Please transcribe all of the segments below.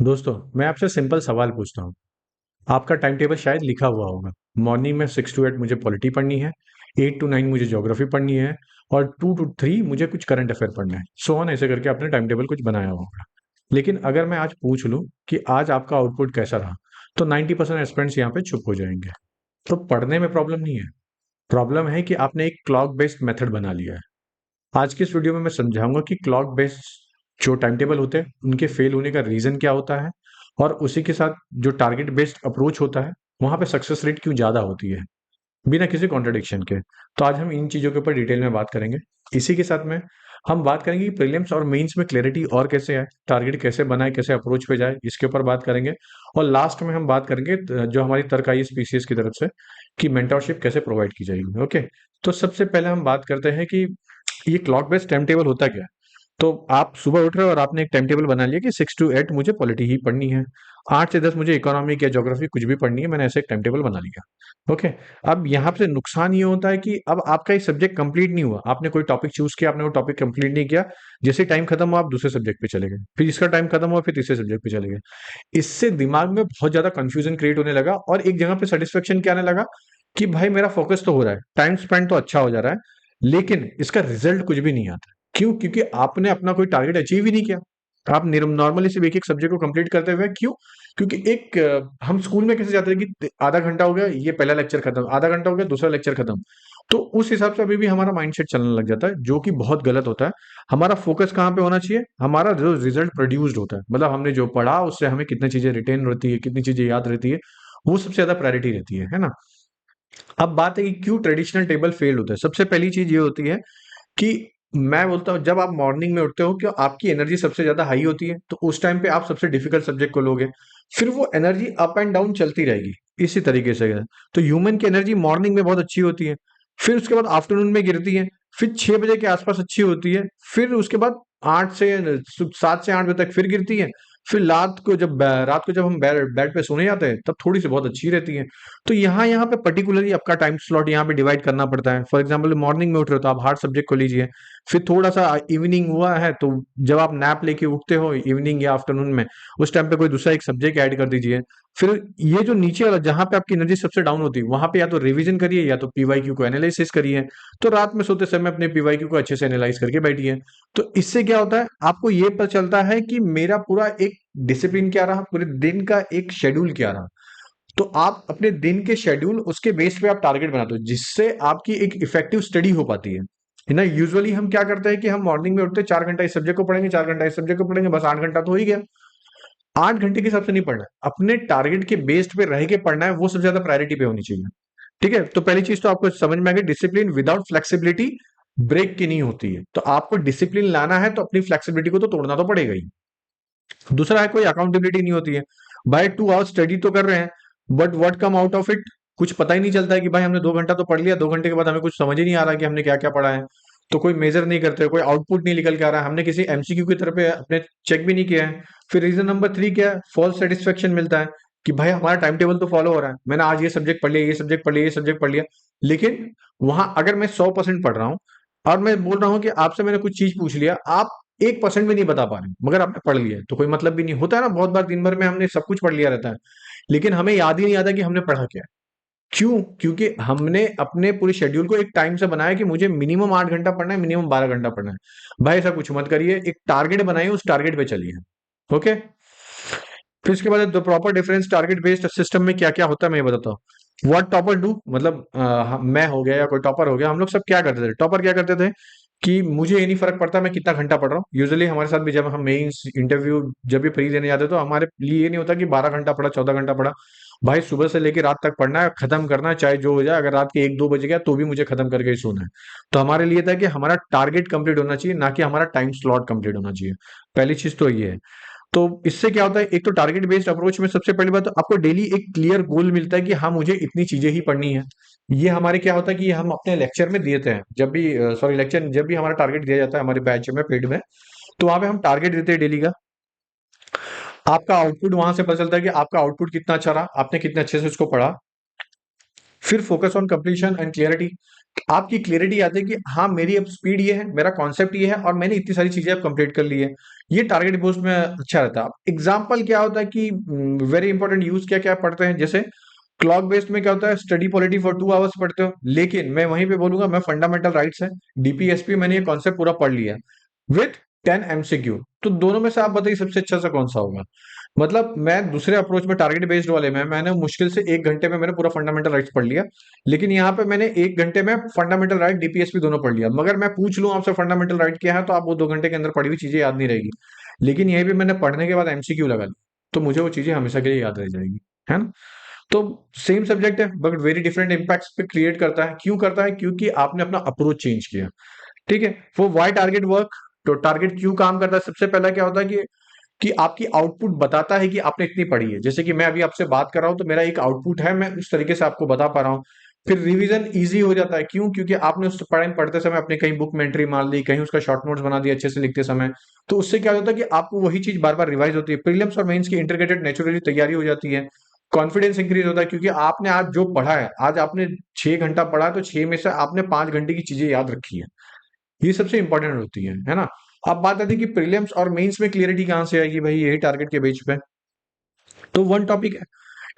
दोस्तों, मैं आपसे सिंपल सवाल पूछता हूँ। आपका टाइम टेबल शायद लिखा हुआ होगा। मॉर्निंग में 6 टू 8 मुझे पॉलिटी पढ़नी है, 8 टू 9 मुझे ज्योग्राफी पढ़नी है और 2 टू 3 मुझे कुछ करंट अफेयर पढ़ना है। सो ऑन ऐसे करके आपने टाइम टेबल कुछ बनाया होगा। लेकिन अगर मैं आज पूछ लूँ कि आज आपका आउटपुट कैसा रहा, तो 90% एस्पिरेंट्स यहाँ पे चुप हो जाएंगे। तो पढ़ने में प्रॉब्लम नहीं है, प्रॉब्लम है कि आपने एक क्लॉक बेस्ड मेथड बना लिया है। आज की इस वीडियो में मैं समझाऊंगा कि क्लॉक बेस्ड जो टाइम टेबल होते हैं उनके फेल होने का रीजन क्या होता है, और उसी के साथ जो टारगेट बेस्ड अप्रोच होता है वहां पे सक्सेस रेट क्यों ज्यादा होती है बिना किसी कॉन्ट्रडिक्शन के। तो आज हम इन चीजों के ऊपर डिटेल में बात करेंगे। इसी के साथ में हम बात करेंगे कि प्रीलिम्स और मेंस में क्लैरिटी और कैसे है, टारगेट कैसे बनाए, कैसे अप्रोच पे जाए, इसके ऊपर बात करेंगे। और लास्ट में हम बात करेंगे जो हमारी तर्क आई स्पीसीएस की तरफ से कि मेंटरशिप कैसे प्रोवाइड की जाएगी। ओके, तो सबसे पहले हम बात करते हैं कि ये क्लॉक बेस्ड टाइम टेबल होता क्या है। तो आप सुबह उठ रहे हो और आपने एक टाइम टेबल बना लिया कि 6 टू 8 मुझे पॉलिटी ही पढ़नी है, 8 से 10 मुझे इकोनॉमिक या ज्योग्राफी कुछ भी पढ़नी है, मैंने ऐसे एक टाइम टेबल बना लिया। ओके, अब यहाँ पे नुकसान ये होता है कि अब आपका एक सब्जेक्ट कंप्लीट नहीं हुआ। आपने कोई टॉपिक चूज किया, आपने वो टॉपिक कंप्लीट नहीं किया, जैसे टाइम खत्म हुआ आप दूसरे सब्जेक्ट पे चले गए, फिर इसका टाइम खत्म हुआ फिर तीसरे सब्जेक्ट पे चले गए। इससे दिमाग में बहुत ज्यादा कंफ्यूजन क्रिएट होने लगा और एक जगह पे सेटिस्फेक्शन क्या आने लगा कि भाई मेरा फोकस तो हो रहा है, टाइम स्पेंड तो अच्छा हो जा रहा है, लेकिन इसका रिजल्ट कुछ भी नहीं आता। क्यों? क्योंकि आपने अपना कोई टारगेट अचीव ही नहीं किया। आप नॉर्मली सिर्फ एक एक सब्जेक्ट को कंप्लीट करते हुए क्यों? क्योंकि एक हम स्कूल में कैसे जाते हैं कि आधा घंटा हो गया ये पहला लेक्चर खत्म, आधा घंटा हो गया दूसरा लेक्चर खत्म। तो उस हिसाब से अभी भी हमारा माइंडसेट चलने लग जाता है, जो कि बहुत गलत होता है। हमारा फोकस कहाँ पे होना चाहिए? हमारा जो रिजल्ट प्रोड्यूस्ड होता है, मतलब हमने जो पढ़ा उससे हमें कितनी चीजें रिटेन रहती है, कितनी चीजें याद रहती है, वो सबसे ज्यादा प्रायोरिटी रहती है ना। अब बात है कि क्यों ट्रेडिशनल टेबल फेल होता है। सबसे पहली चीज ये होती है कि मैं बोलता हूँ जब आप मॉर्निंग में उठते हो कि आपकी एनर्जी सबसे ज्यादा हाई होती है, तो उस टाइम पे आप सबसे डिफिकल्ट सब्जेक्ट को लोगे, फिर वो एनर्जी अप एंड डाउन चलती रहेगी इसी तरीके से। तो ह्यूमन की एनर्जी मॉर्निंग में बहुत अच्छी होती है, फिर उसके बाद आफ्टरनून में गिरती है, फिर 6 बजे के आसपास अच्छी होती है, फिर उसके बाद 7 से 8 बजे तक फिर गिरती है, फिर रात को जब हम बेड पे सोने जाते हैं तब थोड़ी सी बहुत अच्छी रहती है। तो यहाँ पे पर्टिकुलरली आपका टाइम स्लॉट यहाँ पे डिवाइड करना पड़ता है। फॉर एग्जांपल मॉर्निंग में उठ रहे हो तो आप हार्ड सब्जेक्ट को लीजिए, फिर थोड़ा सा इवनिंग हुआ है तो जब आप नैप लेके उठते हो इवनिंग या आफ्टरनून में, उस टाइम पे कोई दूसरा एक सब्जेक्ट ऐड कर दीजिए। फिर ये जो नीचे वाला जहां पे आपकी एनर्जी सबसे डाउन होती है वहां पे या तो रिवीजन करिए या तो पीवाईक्यू को एनालिसिस करिए। तो रात में सोते समय अपने पीवाईक्यू को अच्छे से एनालाइज करके बैठिए। तो इससे क्या होता है, आपको ये पता चलता है कि मेरा पूरा एक डिसिप्लिन क्या रहा, पूरे दिन का एक शेड्यूल क्या रहा। तो आप अपने दिन के शेड्यूल उसके बेस पे आप टारगेट बनाते हो, जिससे आपकी एक इफेक्टिव स्टडी हो पाती है ना। यूजुअली हम क्या करते हैं कि हम मॉर्निंग में उठते हैं, 4 घंटा इस सब्जेक्ट को पढ़ेंगे, 4 घंटा इस सब्जेक्ट को पढ़ेंगे, बस 8 घंटा तो हो ही गया। 8 घंटे के हिसाब से नहीं पढ़ना है, अपने टारगेट के बेस्ड पे रह के पढ़ना है, वो सबसे ज्यादा प्रायोरिटी पे होनी चाहिए। ठीक है, तो पहली चीज तो आपको समझ में आ गई, डिसिप्लिन विदाउट फ्लेक्सिबिलिटी ब्रेक की नहीं होती है। तो आपको डिसिप्लिन लाना है तो अपनी फ्लेक्सिबिलिटी को तो तोड़ना तो पड़ेगा ही। दूसरा है कोई अकाउंटेबिलिटी नहीं होती है। भाई 2 आवर्स स्टडी तो कर रहे हैं, but what come out of it, कुछ पता ही नहीं चलता है कि भाई हमने 2 घंटा तो पढ़ लिया, 2 घंटे के बाद हमें कुछ समझ ही नहीं आ रहा कि हमने क्या क्या पढ़ा है। तो कोई मेजर नहीं करते, कोई आउटपुट नहीं निकल के आ रहा है, हमने किसी एमसीक्यू की तरफ अपने चेक भी नहीं किया है। फिर रीजन नंबर 3 क्या है? फॉल्स सेटिस्फेक्शन मिलता है कि भाई हमारा टाइम टेबल तो फॉलो हो रहा है, मैंने आज ये सब्जेक्ट पढ़ लिया, ये सब्जेक्ट पढ़ लिया, ये सब्जेक्ट पढ़ लिया, लेकिन वहां अगर मैं 100% पढ़ रहा हूँ और मैं बोल रहा हूँ कि आपसे मैंने कुछ चीज पूछ लिया, आप 1% भी नहीं बता पा रहे मगर आपने पढ़ लिया है, तो कोई मतलब भी नहीं होता है ना। बहुत बार दिन भर में हमने सब कुछ पढ़ लिया रहता है, लेकिन हमें याद ही नहीं आता कि हमने पढ़ा क्या है। क्यों? क्योंकि हमने अपने पूरे शेड्यूल को एक टाइम से बनाया कि मुझे मिनिमम 8 घंटा पढ़ना है, मिनिमम 12 घंटा पढ़ना है। भाई ऐसा कुछ मत करिए, एक टारगेट बनाइए, उस टारगेट पे चलिए। ओके, फिर इसके बाद proper difference target based system में क्या क्या होता है मैं ये बताता हूँ। व्हाट टॉपर डू, मतलब मैं हो गया या कोई टॉपर हो गया, हम लोग सब क्या करते थे, टॉपर क्या करते थे कि मुझे ये नहीं फर्क पड़ता मैं कितना घंटा पढ़ रहा हूँ। यूजुअली हमारे साथ भी जब हम मेंस इंटरव्यू जब भी फ्री देने जाते तो हमारे लिए ये नहीं होता कि 12 घंटा पढ़ा, 14 घंटा पढ़ा। भाई सुबह से लेकर रात तक पढ़ना है, खत्म करना है, चाहे जो हो जाए। अगर रात के 1-2 बज गया तो भी मुझे खत्म करके ही सोना है। तो हमारे लिए था कि हमारा टारगेट कंप्लीट होना चाहिए, ना कि हमारा टाइम स्लॉट कंप्लीट होना चाहिए। पहली चीज तो ये है। तो इससे क्या होता है, एक तो टारगेट बेस्ड अप्रोच में सबसे पहली बात तो आपको डेली एक क्लियर गोल मिलता है कि हाँ मुझे इतनी चीजें ही पढ़नी है। ये हमारे क्या होता है कि ये हम अपने लेक्चर में देते हैं, जब भी सॉरी लेक्चर जब भी हमारा टारगेट दिया जाता है हमारे बैच में पेड में, तो वहां पे हम टारगेट देते हैं डेली का। आपका आउटपुट वहां से पता चलता है कि आपका आउटपुट कितना अच्छा रहा, आपने कितने अच्छे से उसको पढ़ा। फिर focus on completion and clarity, आपकी क्लियरिटी आती है कि हाँ मेरी अब स्पीड ये है, मेरा कॉन्सेप्ट ये है और मैंने इतनी सारी चीजें अब कंप्लीट कर ली है। ये टारगेट पोस्ट में अच्छा रहता है। एग्जाम्पल क्या होता है कि वेरी इंपॉर्टेंट यूज क्या क्या पढ़ते हैं, जैसे क्लॉक बेस्ड में क्या होता है, स्टडी पॉलिटी फॉर 2 आवर्स पढ़ते हो, लेकिन मैं वहीं पे बोलूंगा मैं फंडामेंटल राइट्स है, डीपीएसपी मैंने ये कॉन्सेप्ट पूरा पढ़ लिया विथ 10 MCQ। तो दोनों में से आप बताइए सबसे अच्छा सा कौन सा होगा। मतलब मैं दूसरे अप्रोच में टारगेट बेस्ड वाले में मैंने मुश्किल से 1 घंटे में मैंने पूरा फंडामेंटल राइट्स पढ़ लिया, लेकिन यहाँ पे मैंने 1 घंटे में फंडामेंटल राइट डीपीएसपी दोनों पढ़ लिया। मगर मैं पूछ लूं आपसे फंडामेंटल राइट क्या है, तो आप वो 2 घंटे के अंदर पढ़ी हुई चीजें याद नहीं रहेगी, लेकिन यहीं पे मैंने पढ़ने के बाद एमसीक्यू लगा ली, तो मुझे वो चीजें हमेशा के लिए याद रह जाएगी, है ना। तो सेम सब्जेक्ट है बट वेरी डिफरेंट इम्पैक्ट्स पे क्रिएट करता है। क्यों करता है? क्योंकि आपने अपना अप्रोच चेंज किया। ठीक है, वो वाई टारगेट वर्क। तो टारगेट क्यों काम करता है? सबसे पहला क्या होता है कि आपकी आउटपुट बताता है कि आपने इतनी पढ़ी है। जैसे कि मैं अभी आपसे बात कर रहा हूं तो मेरा एक आउटपुट है, मैं उस तरीके से आपको बता पा रहा हूँ। फिर रिवीजन इजी हो जाता है। क्यों? क्योंकि आपने उस पढ़ते समय अपने कहीं बुक में एंट्री मार ली, कहीं उसका शॉर्ट नोट्स बना दिया अच्छे से लिखते समय। तो उससे क्या होता है कि आपको वही चीज बार बार रिवाइज होती है, प्रीलिम्स और मेंस की इंटीग्रेटेड नेचुरली तैयारी हो जाती है। कॉन्फिडेंस इंक्रीज होता है क्योंकि आपने आज जो पढ़ा है, आज आपने 6 घंटा पढ़ा है, तो 6 में से आपने 5 घंटे की चीजें याद रखी है। ये सबसे इंपॉर्टेंट होती है ना। अब बात आती है कि प्रीलिम्स और मेंस में क्लियरिटी कहाँ से आएगी भाई, यही टारगेट के बेस पे। तो वन टॉपिक है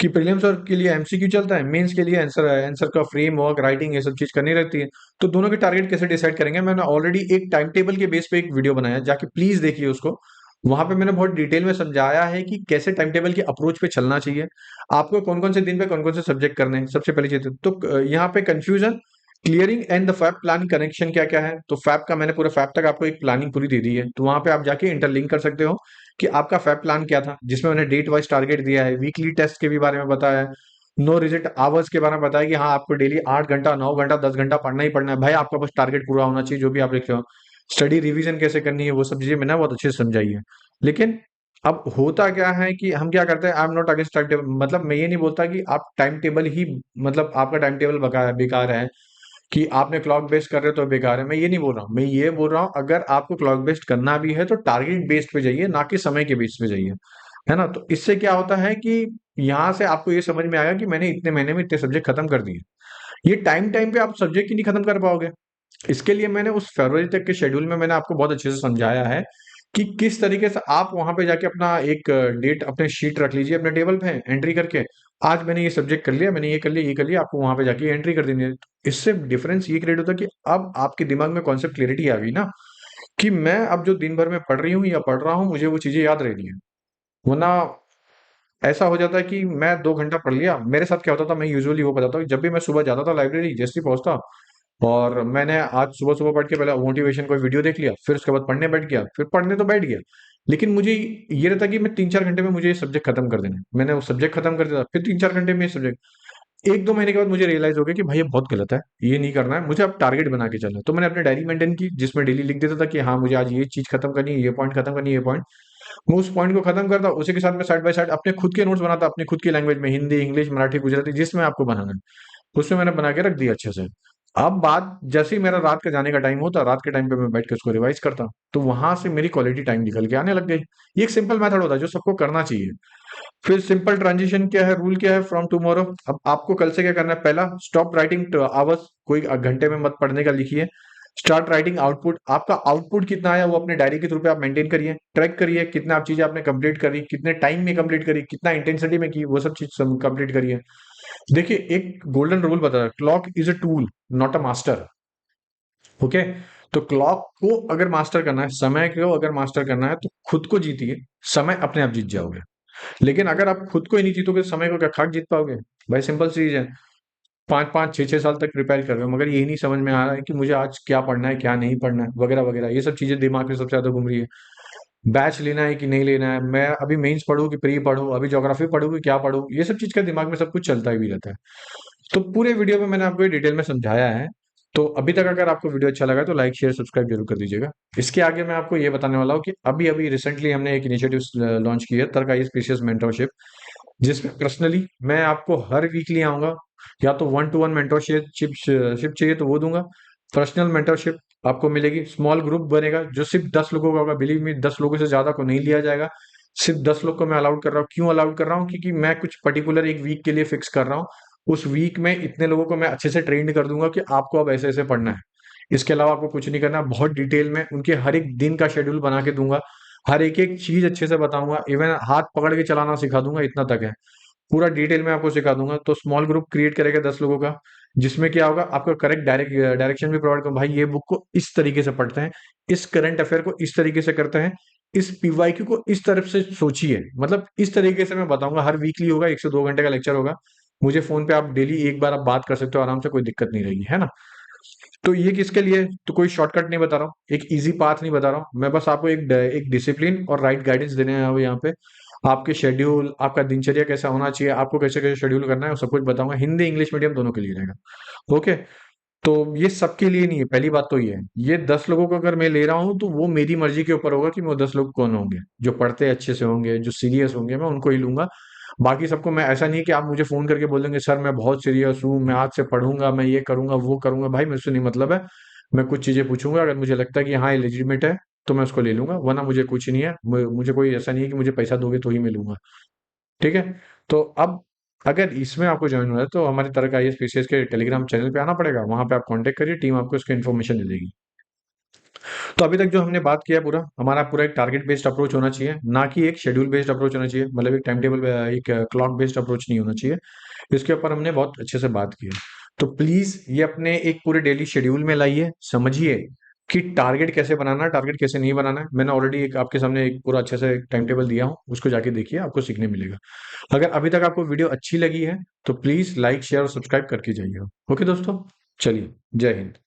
कि प्रीलिम्स और के लिए एमसीक्यू चलता है, मेंस के लिए आंसर आंसर का फ्रेमवर्क, राइटिंग, ये सब चीज करनी रहती है। तो दोनों के टारगेट कैसे डिसाइड करेंगे, मैंने ऑलरेडी एक टाइम टेबल के बेस पे एक वीडियो बनाया है, जाके प्लीज देखिए उसको। वहां पे मैंने बहुत डिटेल में समझाया है कि कैसे टाइम टेबल के अप्रोच पे चलना चाहिए, आपको कौन कौन से दिन पे कौन कौन से सब्जेक्ट करने हैं, सबसे पहली चीज। तो यहाँ पे confusion clearing and the fab plan connection क्या क्या है। तो फैब का मैंने पूरा फैब तक आपको एक प्लानिंग पूरी दे दी है, तो वहां पे आप जाके इंटरलिंक कर सकते हो कि आपका फैब प्लान क्या था, जिसमें मैंने डेट वाइज टारगेट दिया है, वीकली टेस्ट के भी बारे में बताया है, नो रिजिट आवर्स के बारे में बताया कि हाँ आपको डेली 8 घंटा, 9 घंटा, 10 घंटा पढ़ना ही पढ़ना है भाई, आपका बस टारगेट पूरा होना चाहिए जो भी आप लिख रहे हो। स्टडी रिवीजन कैसे करनी है, वो सब चीजें मैंने बहुत अच्छे से समझाई है। लेकिन अब होता क्या है कि हम क्या करते हैं, I am not against time table, मतलब मैं ये नहीं बोलता कि आप टाइम टेबल ही, मतलब आपका टाइम टेबल बेकार है कि आपने क्लॉक बेस्ड कर रहे हो तो बेकार है, मैं ये नहीं बोल रहा हूँ। मैं ये बोल रहा हूँ अगर आपको क्लॉक बेस्ड करना भी है तो टारगेट बेस्ड पे जाइए, ना कि समय के बेस्ड पे जाइए, है ना। तो इससे क्या होता है कि यहाँ से आपको ये समझ में आएगा कि मैंने इतने महीने में इतने सब्जेक्ट खत्म कर दिए। ये टाइम टाइम पे आप सब्जेक्ट ही नहीं खत्म कर पाओगे। इसके लिए मैंने उस फरवरी तक के शेड्यूल में मैंने आपको बहुत अच्छे से समझाया है कि किस तरीके से आप वहां पे जाके अपना एक डेट अपने शीट रख लीजिए अपने टेबल पे एंट्री करके, आज मैंने ये सब्जेक्ट कर लिया, मैंने ये कर लिया, ये कर लिया, आपको वहां पे जाके एंट्री कर देनी है। इससे डिफरेंस ये क्रिएट होता है कि अब आपके दिमाग में कॉन्सेप्ट क्लियरिटी आ गई ना, कि मैं अब जो दिन भर में पढ़ रही हूँ या पढ़ रहा हूँ मुझे वो चीजें याद रहनी है। वरना ऐसा हो जाता है कि मैं 2 घंटा पढ़ लिया। मेरे साथ क्या होता था, मैं यूजुअली वो बताता हूँ, जब भी मैं सुबह जाता था लाइब्रेरी, जैसे ही पहुंचता और मैंने आज सुबह सुबह पढ़ के पहले मोटिवेशन कोई वीडियो देख लिया, फिर उसके बाद पढ़ने बैठ गया, फिर पढ़ने तो बैठ गया, लेकिन मुझे ये रहता कि मैं 3-4 घंटे में मुझे ये सब्जेक्ट खत्म कर देना है। मैंने वो सब्जेक्ट खत्म कर दिया, फिर 3-4 घंटे में ये सब्जेक्ट। 1-2 महीने के बाद मुझे रियलाइज हो गया कि भाई ये बहुत गलत है, ये नहीं करना है, मुझे अब टारगेट बना के चलना है। तो मैंने अपनी डायरी मेंटेन की जिसमें डेली लिख देता था कि हाँ मुझे आज ये चीज खत्म करनी है, ये पॉइंट खत्म करनी है, ये पॉइंट। मैं उस पॉइंट को खत्म करता, उसी के साथ मैं साइड बाय साइड अपने खुद के नोट्स बनाता, अपनी खुद की लैंग्वेज में, हिंदी, इंग्लिश, मराठी, गुजराती, जिसमें आपको बनाना है उसमें मैंने बना के रख दिया अच्छे से। अब बात जैसे ही मेरा रात का जाने का टाइम होता, रात के टाइम पे मैं बैठ के उसको रिवाइज करता, तो वहां से मेरी क्वालिटी टाइम निकल के आने लग गई। ये एक सिंपल मेथड होता है जो सबको करना चाहिए। फिर सिंपल ट्रांजिशन क्या है, रूल क्या है, फ्रॉम टुमारो। अब आपको कल से क्या करना है, पहला स्टॉप राइटिंग आवर्स, कोई घंटे में मत पढ़ने का लिखिए। स्टार्ट राइटिंग आउटपुट, आपका आउटपुट कितना आया वो अपने डायरी के थ्रू पे आप मेंटेन करिए, ट्रैक करिए कितना आप चीजें आपने कंप्लीट करी, कितने टाइम में कंप्लीट करी, कितना इंटेंसिटी में की, वो सब चीज कंप्लीट करिए। देखिए एक गोल्डन रूल बता है, clock is a tool not a master. Okay, तो क्लॉक को अगर मास्टर करना है, समय को अगर मास्टर करना है, तो खुद को जीतिए, समय अपने आप जीत जाओगे। लेकिन अगर आप खुद को ही नहीं जीतोगे, समय को क्या खाक जीत पाओगे? भाई सिंपल सी चीज है। 5-5 6-6 साल तक प्रिपेयर कर रहे हो मगर यही नहीं समझ में आ रहा है कि मुझे आज क्या पढ़ना है, क्या नहीं पढ़ना है, वगैरह वगैरह, ये सब चीजें दिमाग में सबसे ज्यादा घूम रही है। बैच लेना है कि नहीं लेना है, मैं अभी मेंस पढ़ूं कि प्री पढ़ूं, अभी ज्योग्राफी पढ़ूं कि क्या पढ़ूं, ये सब चीज का दिमाग में सब कुछ चलता ही भी रहता है। तो पूरे वीडियो में मैंने आपको ये डिटेल में समझाया है। तो अभी तक अगर आपको वीडियो अच्छा लगा तो लाइक शेयर सब्सक्राइब जरूर कर दीजिएगा। इसके आगे मैं आपको ये बताने वाला हूँ कि अभी अभी रिसेंटली हमने एक इनिशिएटिव लॉन्च किया है, तरका स्पेशियस मेंटरशिप, जिसमें पर्सनली मैं आपको हर वीकली आऊंगा। या तो 1-to-1 मेंटरशिप शिप चाहिए तो वो दूंगा, पर्सनल मेंटरशिप आपको मिलेगी, स्मॉल ग्रुप बनेगा जो सिर्फ 10 लोगों का होगा, बिलीव मी 10 लोगों से ज्यादा को नहीं लिया जाएगा। सिर्फ 10 लोग को मैं अलाउड कर रहा हूँ। क्यों अलाउड कर रहा हूँ? क्योंकि मैं कुछ पर्टिकुलर एक वीक के लिए फिक्स कर रहा हूँ। उस वीक में इतने लोगों को मैं अच्छे से ट्रेंड कर दूंगा कि आपको अब ऐसे ऐसे पढ़ना है। इसके अलावा आपको कुछ नहीं करना, बहुत डिटेल में उनके हर एक दिन का शेड्यूल बना के दूंगा। हर एक चीज अच्छे से बताऊंगा, इवन हाथ पकड़ के चलाना सिखा दूंगा, इतना तक है। पूरा डिटेल में आपको सिखा दूंगा। तो स्मॉल ग्रुप क्रिएट करेगा 10 लोगों का, जिसमें क्या होगा, आपको करेक्ट डायरेक्शन भी प्रोवाइड करूँ, भाई ये बुक को इस तरीके से पढ़ते हैं, इस करंट अफेयर को इस तरीके से करते हैं, इस पीवाईक्यू को इस तरफ से सोचिए, मतलब इस तरीके से मैं बताऊंगा। हर वीकली होगा, 1 से 2 घंटे का लेक्चर होगा। मुझे फोन पे आप डेली एक बार आप बात कर सकते हो आराम से, कोई दिक्कत नहीं रहेगी, है ना। तो ये किसके लिए, तो कोई शॉर्टकट नहीं बता रहा हूँ, एक इजी पाथ नहीं बता रहा हूँ, मैं बस आपको एक डिसिप्लिन और राइट गाइडेंस देने आया हूँ यहाँ पे। आपके शेड्यूल, आपका दिनचर्या कैसा होना चाहिए, आपको कैसे कैसे शेड्यूल करना है, वो सब कुछ बताऊंगा। हिंदी इंग्लिश मीडियम दोनों के लिए रहेगा। ओके। तो ये सबके लिए नहीं है, पहली बात तो ये है। ये 10 लोगों को अगर मैं ले रहा हूँ तो वो मेरी मर्जी के ऊपर होगा कि वो 10 लोग कौन होंगे, जो पढ़ते अच्छे से होंगे, जो सीरियस होंगे, मैं उनको ही लूंगा। बाकी सबको मैं, ऐसा नहीं कि आप मुझे फोन करके बोल देंगे सर मैं बहुत सीरियस हूँ, मैं आज से पढ़ूंगा, मैं ये करूंगा वो करूंगा, भाई मुझसे नहीं मतलब है। मैं कुछ चीजें पूछूंगा, अगर मुझे लगता है कि हाँ ये लेजिटिमेट है तो मैं उसको ले लूंगा, वरना मुझे कुछ नहीं है। मुझे कोई ऐसा नहीं है कि मुझे पैसा दोगे तो ही मैं लूंगा। ठीक है। तो अब अगर इसमें आपको ज्वाइन होना है तो हमारे तरह का आईएएस पीसीएस के टेलीग्राम चैनल पे आना पड़ेगा, वहां पे आप कांटेक्ट करिए, टीम आपको इसकी इन्फॉर्मेशन दे देगी। तो अभी तक जो हमने बात किया, पूरा हमारा पूरा एक टारगेट बेस्ड अप्रोच होना चाहिए, ना कि एक शेड्यूल बेस्ड अप्रोच होना चाहिए, मतलब एक टाइम टेबल, एक क्लॉक बेस्ड अप्रोच नहीं होना चाहिए। इसके ऊपर हमने बहुत अच्छे से बात की है। तो प्लीज ये अपने एक पूरे डेली शेड्यूल में लाइए, समझिए कि टारगेट कैसे बनाना है, टारगेट कैसे नहीं बनाना है। मैंने ऑलरेडी एक आपके सामने एक पूरा अच्छे से टाइम टेबल दिया हूँ, उसको जाके देखिए, आपको सीखने मिलेगा। अगर अभी तक आपको वीडियो अच्छी लगी है तो प्लीज लाइक शेयर और सब्सक्राइब करके जाइए। ओके दोस्तों, चलिए, जय हिंद।